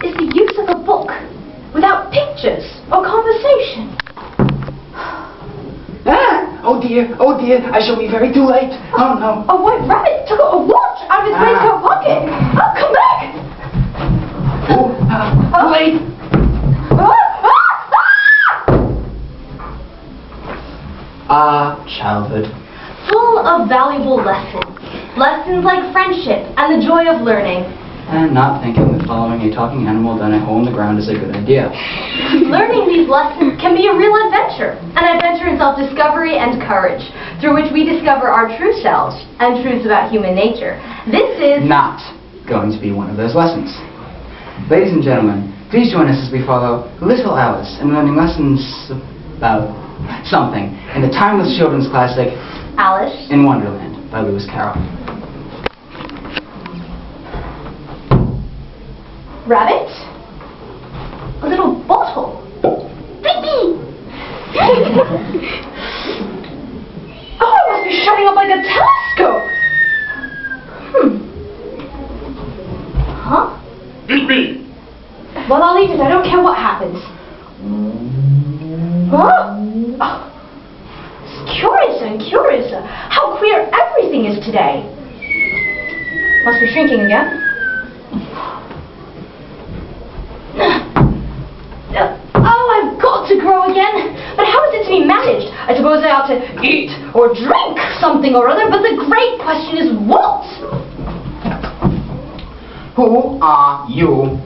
is the use of a book without pictures or conversation? Oh dear, I shall be very too late. Oh no. A white rabbit took a watch out of his waistcoat pocket. Oh, come back! Late. Childhood. Full of valuable lessons. Lessons like friendship and the joy of learning. And not thinking that following a talking animal down a hole in the ground is a good idea. Learning these lessons can be a real adventure. An adventure in self-discovery and courage, through which we discover our true selves and truths about human nature. This is not going to be one of those lessons. Ladies and gentlemen, please join us as we follow little Alice in learning lessons about something in the timeless children's classic Alice in Wonderland by Lewis Carroll. Rabbit? A little bottle? Baby! Oh, I must be shutting up like a telescope! Huh? Eat me! Well, I'll eat it. I don't care what happens. Huh? Oh. It's curiouser and curiouser. How queer everything is today. Must be shrinking again. Oh, I've got to grow again. But how is it to be managed? I suppose I ought to eat or drink something or other, but the great question is what? Who are you?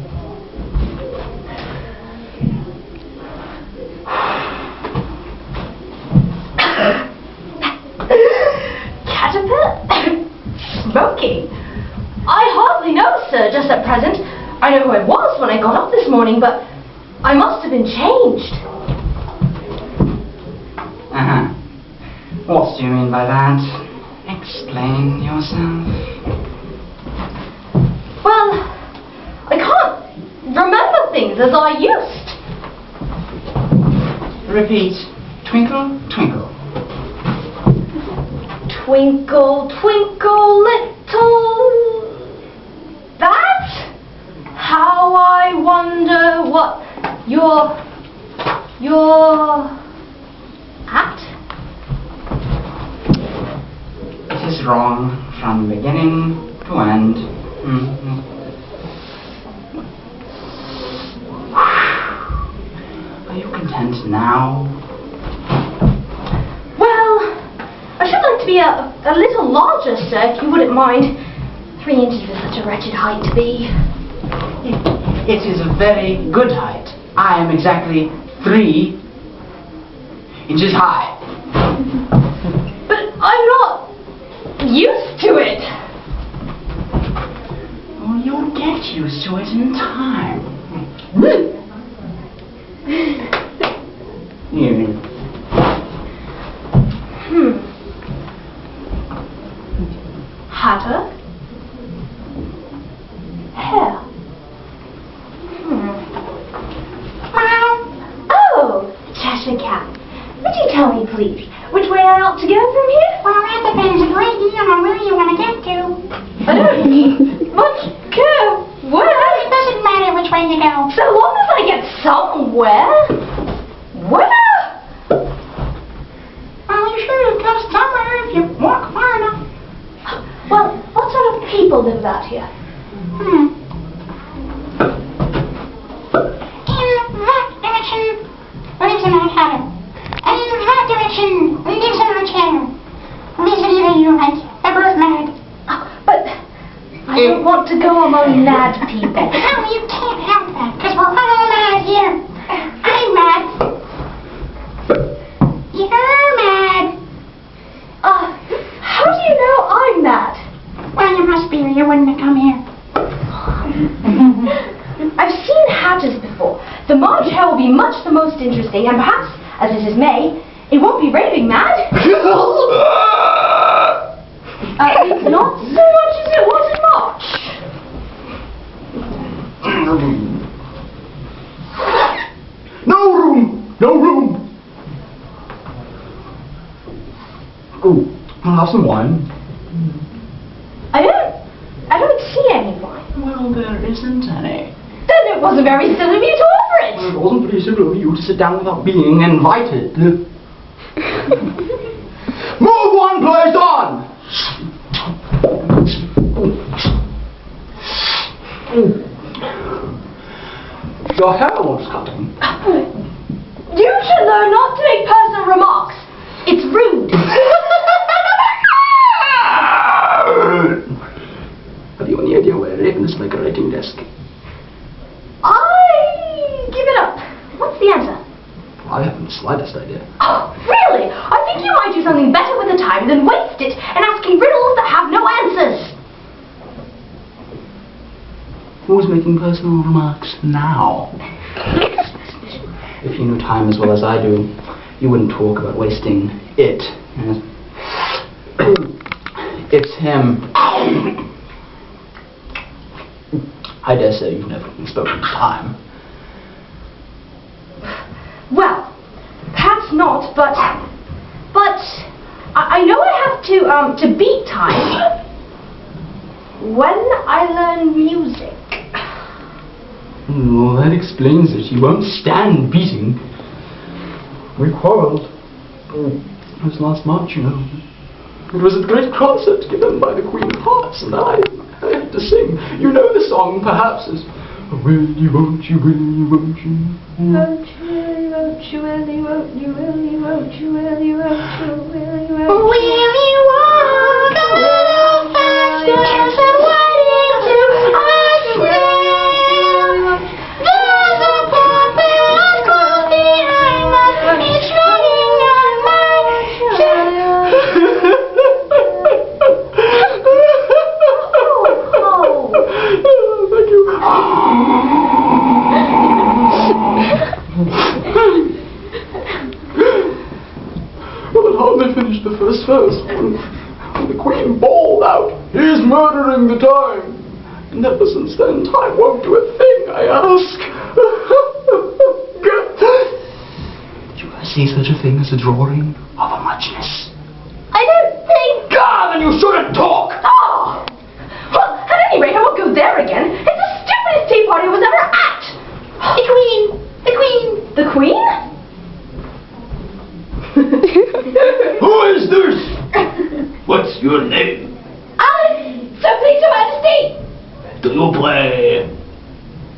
Caterpillar? Smoking? I hardly know, sir, just at present. I know who I was when I got up this morning, but I must have been changed. What do you mean by that? Explain yourself. Well, I can't remember things as I used. Repeat. Twinkle, twinkle. Twinkle, twinkle, little... That? How I wonder what you're at? It is wrong from beginning to end. Are you content now? Well, I should like to be a little larger, sir, if you wouldn't mind. 3 inches is such a wretched height to be. It is a very good height. I am exactly 3 inches high. But I'm not used to it. Well, you'll get used to it in time. Hatter? Hair? Oh, Cheshire Cat. Would you tell me, please, which way I ought to go from here? Well, that depends a great deal on where you want to get to. I don't much care where. It doesn't matter which way you go. So long as I get somewhere. Where? Well, you should go somewhere if you walk far enough. Well, what sort of people live about here? In that direction lives an old hatter. And in that direction lives an old chair. Lives it either you like. They're both mad. But I don't want to go among mad people. No, you can't help that, because we're all mad here. I'm mad. You're mad. How do you know I'm mad? Well, you must be or you wouldn't have come here. I've seen hatters before. The March hare will be much the most interesting, and perhaps, as it is May, it won't be raving mad. Not so much as it was in March. No room! No room! Ooh, I'll have some wine. I don't see any wine. Well, there isn't any. No, It wasn't very silly of you to offer it. It wasn't very simple of you to sit down without being invited. Move one place on! Your hair wants cutting. You should learn not to make personal remarks. It's rude. Have you any idea where Raven is like a writing desk? I give it up. What's the answer? I haven't the slightest idea. Oh, really? I think you might do something better with the time than waste it and asking riddles that have no answers. Who's making personal remarks now? If you knew time as well as I do, you wouldn't talk about wasting it. It's him. I dare say you've never spoken to time. Well, perhaps not, but I know I have to beat time when I learn music. Well, that explains it. He won't stand beating. We quarreled. It was last March, you know. It was a great concert given by the Queen of Hearts, and I had to sing. You know the song, perhaps, is Will you, won't you, will you, won't you? Won't you, won't you, will you, won't you, will you, won't you, will you, won't you, will you, won't you? Will you walk a little faster and wide into our trail? There's a puppet on close behind us. It's running on my trail. Thank you. Well, it hardly finished the first verse when the Queen bawled out, "He's murdering the time!" And ever since then, time won't do a thing, I ask. Did you ever see such a thing as a drawing of a muchness? I don't think... God, then you shouldn't talk! Oh! Well, at any rate, I won't go there again. It's the stupidest tea party I was ever at! The Queen! The Queen! The Queen? Who is this? What's your name? Alice! So please, Your Majesty! Do you play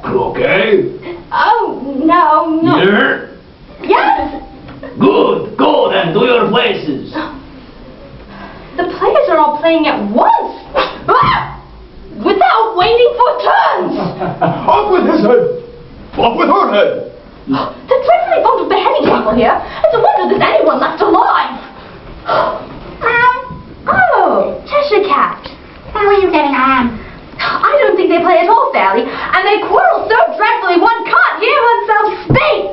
croquet? Oh, no, no. Here? Yes! Good, go then, do your places. The players are all playing at once! Ah! Without waiting for turns! Up with his head! Up with her head! They're dreadfully fond of beheading people here. It's a wonder there's anyone left alive. Oh, Cheshire Cat. How are you getting on? I don't think they play at all fairly, and they quarrel so dreadfully one can't hear oneself speak.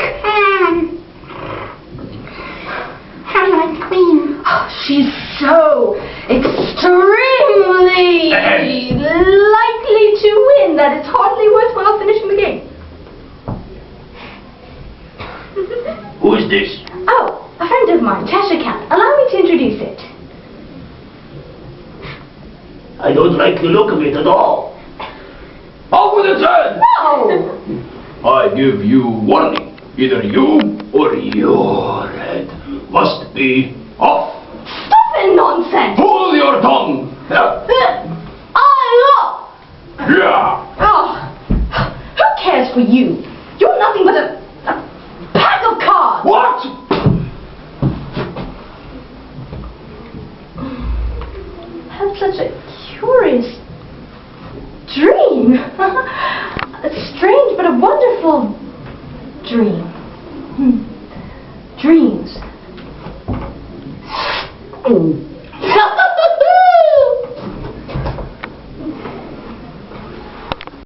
How do you like the Queen? She's so extremely likely to win that it's hardly worthwhile finishing the game. Who is this? Oh, a friend of mine, Cheshire Cat. Allow me to introduce it. I don't like the look of it at all. Off with its head! No! I give you warning. Either you or your head must be off. Stop it, nonsense! Hold your tongue. Oh! Yeah. Oh! Who cares for you? You're nothing but a pack of cards! What? I had such a curious dream. Strange but a wonderful dream. Dreams.